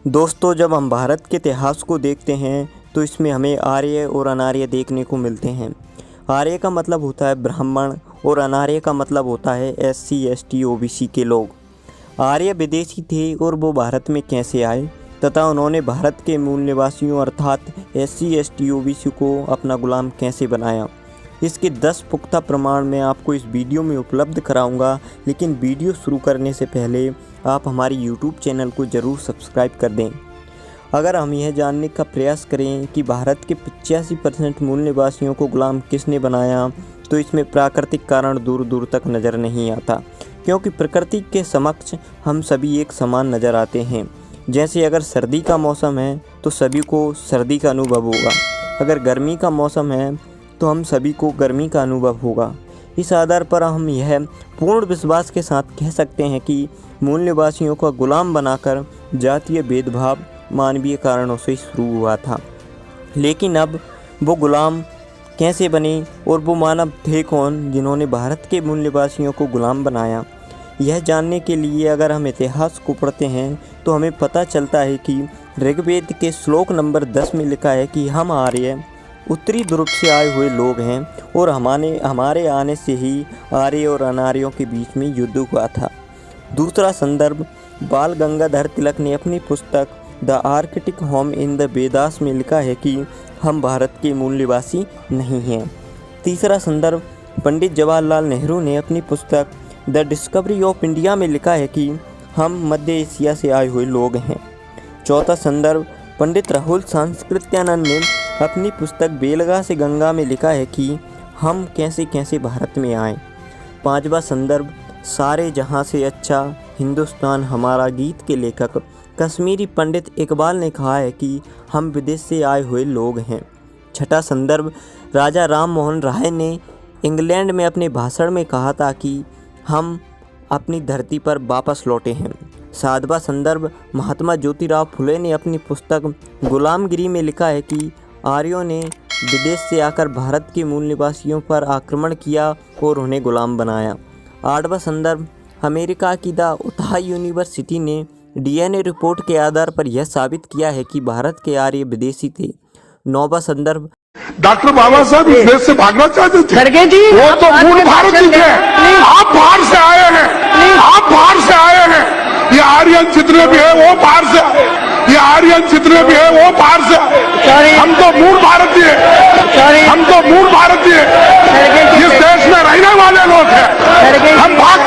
दोस्तों, जब हम भारत के इतिहास को देखते हैं तो इसमें हमें आर्य और अनार्य देखने को मिलते हैं। आर्य का मतलब होता है ब्राह्मण और अनार्य का मतलब होता है SC ST OBC के लोग। आर्य विदेशी थे और वो भारत में कैसे आए तथा उन्होंने भारत के मूल निवासियों अर्थात SC ST OBC को अपना गुलाम कैसे बनाया, इसके 10 पुख्ता प्रमाण मैं आपको इस वीडियो में उपलब्ध कराऊंगा। लेकिन वीडियो शुरू करने से पहले आप हमारी YouTube चैनल को ज़रूर सब्सक्राइब कर दें। अगर हम यह जानने का प्रयास करें कि भारत के 85% मूल निवासियों को गुलाम किसने बनाया, तो इसमें प्राकृतिक कारण दूर दूर तक नज़र नहीं आता, क्योंकि प्रकृति के समक्ष हम सभी एक समान नज़र आते हैं। जैसे अगर सर्दी का मौसम है तो सभी को सर्दी का अनुभव होगा, अगर गर्मी का मौसम है तो हम सभी को गर्मी का अनुभव होगा। इस आधार पर हम यह पूर्ण विश्वास के साथ कह सकते हैं कि मूल निवासियों का गुलाम बनाकर जातीय भेदभाव मानवीय कारणों से शुरू हुआ था। लेकिन अब वो गुलाम कैसे बने और वो मानव थे कौन जिन्होंने भारत के मूल निवासियों को गुलाम बनाया, यह जानने के लिए अगर हम इतिहास को पढ़ते हैं तो हमें पता चलता है कि ऋग्वेद के श्लोक नंबर 10 में लिखा है कि हम आर्य उत्तरी ध्रुव से आए हुए लोग हैं और हमारे आने से ही आर्य और अनार्यों के बीच में युद्ध हुआ था। दूसरा संदर्भ बाल गंगाधर तिलक ने अपनी पुस्तक the Arctic home in the Vedas में लिखा है कि हम भारत के मूल निवासी नहीं हैं। तीसरा संदर्भ पंडित जवाहरलाल नेहरू ने अपनी पुस्तक द डिस्कवरी ऑफ इंडिया में लिखा है कि हम मध्य एशिया से आए हुए लोग हैं। चौथा संदर्भ पंडित राहुल सांस्कृत्यानंद ने अपनी पुस्तक बेलगा से गंगा में लिखा है कि हम कैसे कैसे भारत में आए। पांचवा संदर्भ सारे जहां से अच्छा हिंदुस्तान हमारा गीत के लेखक कश्मीरी पंडित इकबाल ने कहा है कि हम विदेश से आए हुए लोग हैं। छठा संदर्भ राजा राम मोहन राय ने इंग्लैंड में अपने भाषण में कहा था कि हम अपनी धरती पर वापस लौटे हैं। सातवां संदर्भ महात्मा ज्योतिराव फुले ने अपनी पुस्तक गुलामगिरी में लिखा है कि आर्यों ने विदेश से आकर भारत के मूल निवासियों पर आक्रमण किया और उन्हें गुलाम बनाया। आठवां संदर्भ अमेरिका की द उताह यूनिवर्सिटी ने DNA रिपोर्ट के आधार पर यह साबित किया है कि भारत के आर्य विदेशी थे। नौवां संदर्भ डॉक्टर बाबा साहब इस देश से भागना चाहते थे। खड़गे जी, वो तो मूल भारतीय थे। आप बाहर से आए हैं, आप बाहर से आए हैं। ये आर्यन जितने भी है वो बाहर से आए, ये आर्यन जितने भी है वो बाहर से आए। हम तो मूल भारतीय, हम तो मूल भारतीय इस देश में रहने वाले लोग हैं। हम भाग